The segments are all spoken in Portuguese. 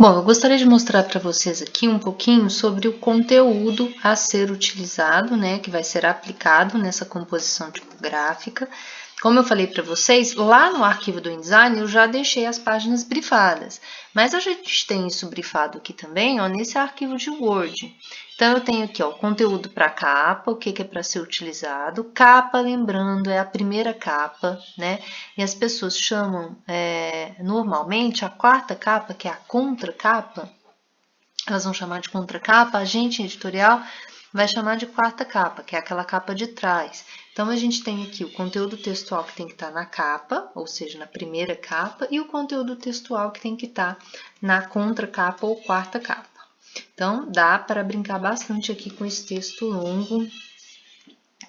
Bom, eu gostaria de mostrar para vocês aqui um pouquinho sobre o conteúdo a ser utilizado, né, que vai ser aplicado nessa composição tipográfica. Como eu falei para vocês, lá no arquivo do InDesign eu já deixei as páginas brifadas, mas a gente tem isso brifado aqui também, ó, nesse arquivo de Word. Então, eu tenho aqui, ó, conteúdo para capa, o que é para ser utilizado. Capa, lembrando, é a primeira capa, né? E as pessoas chamam, normalmente, a quarta capa, que é a contracapa, elas vão chamar de contracapa, a gente editorial vai chamar de quarta capa, que é aquela capa de trás. Então, a gente tem aqui o conteúdo textual que tem que estar na capa, ou seja, na primeira capa, e o conteúdo textual que tem que estar na contracapa ou quarta capa. Então, dá para brincar bastante aqui com esse texto longo,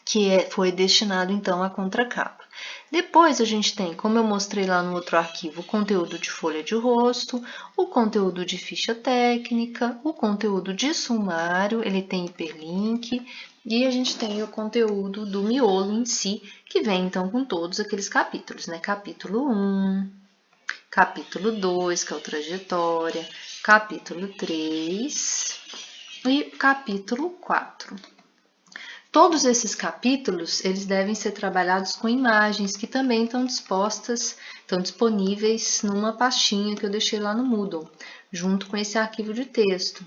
que foi destinado, então, à contracapa. Depois, a gente tem, como eu mostrei lá no outro arquivo, o conteúdo de folha de rosto, o conteúdo de ficha técnica, o conteúdo de sumário, ele tem hiperlink, e a gente tem o conteúdo do miolo em si, que vem, então, com todos aqueles capítulos, né? Capítulo 1, capítulo 2, que é o trajetória, capítulo 3 e capítulo 4. Todos esses capítulos, eles devem ser trabalhados com imagens que também estão disponíveis numa pastinha que eu deixei lá no Moodle, junto com esse arquivo de texto.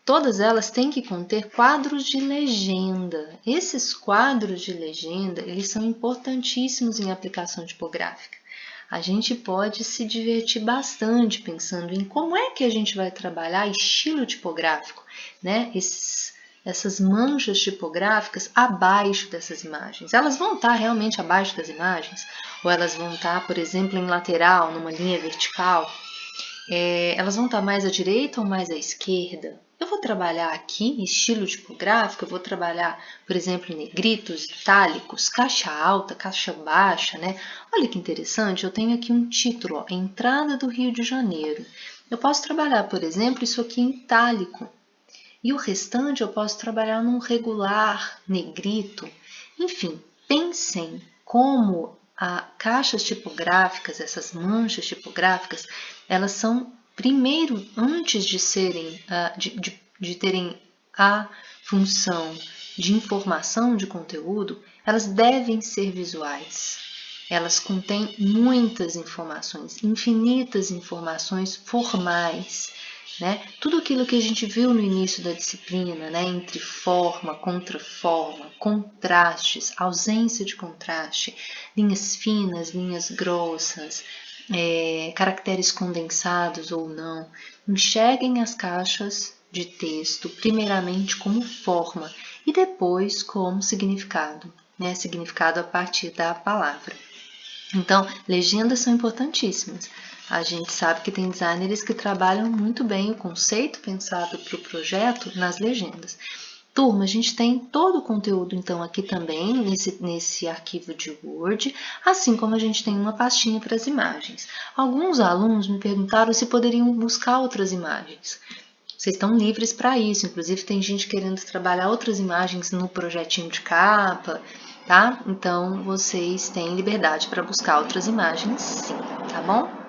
Todas elas têm que conter quadros de legenda. Esses quadros de legenda, eles são importantíssimos em aplicação tipográfica. A gente pode se divertir bastante pensando em como é que a gente vai trabalhar estilo tipográfico, né? Essas manchas tipográficas abaixo dessas imagens. Elas vão estar realmente abaixo das imagens? Ou elas vão estar, por exemplo, em lateral, numa linha vertical? Elas vão estar mais à direita ou mais à esquerda? Eu vou trabalhar aqui estilo tipográfico, eu vou trabalhar, por exemplo, negritos, itálicos, caixa alta, caixa baixa, né? Olha que interessante, eu tenho aqui um título, ó, Entrada do Rio de Janeiro. Eu posso trabalhar, por exemplo, isso aqui em itálico. E o restante eu posso trabalhar num regular, negrito. Enfim, pensem como caixas tipográficas, essas manchas tipográficas, elas são, primeiro, antes de serem, de terem a função de informação de conteúdo, elas devem ser visuais. Elas contêm muitas informações, infinitas informações formais, né? Tudo aquilo que a gente viu no início da disciplina, né? Entre forma, contraforma, contrastes, ausência de contraste, linhas finas, linhas grossas, caracteres condensados ou não. Enxerguem as caixas de texto primeiramente como forma e depois como significado, né? Significado a partir da palavra. Então, legendas são importantíssimas. A gente sabe que tem designers que trabalham muito bem o conceito pensado para o projeto nas legendas. Turma, a gente tem todo o conteúdo, então, aqui também, nesse arquivo de Word, assim como a gente tem uma pastinha para as imagens. Alguns alunos me perguntaram se poderiam buscar outras imagens. Vocês estão livres para isso, inclusive tem gente querendo trabalhar outras imagens no projetinho de capa, tá? Então, vocês têm liberdade para buscar outras imagens, sim, tá bom?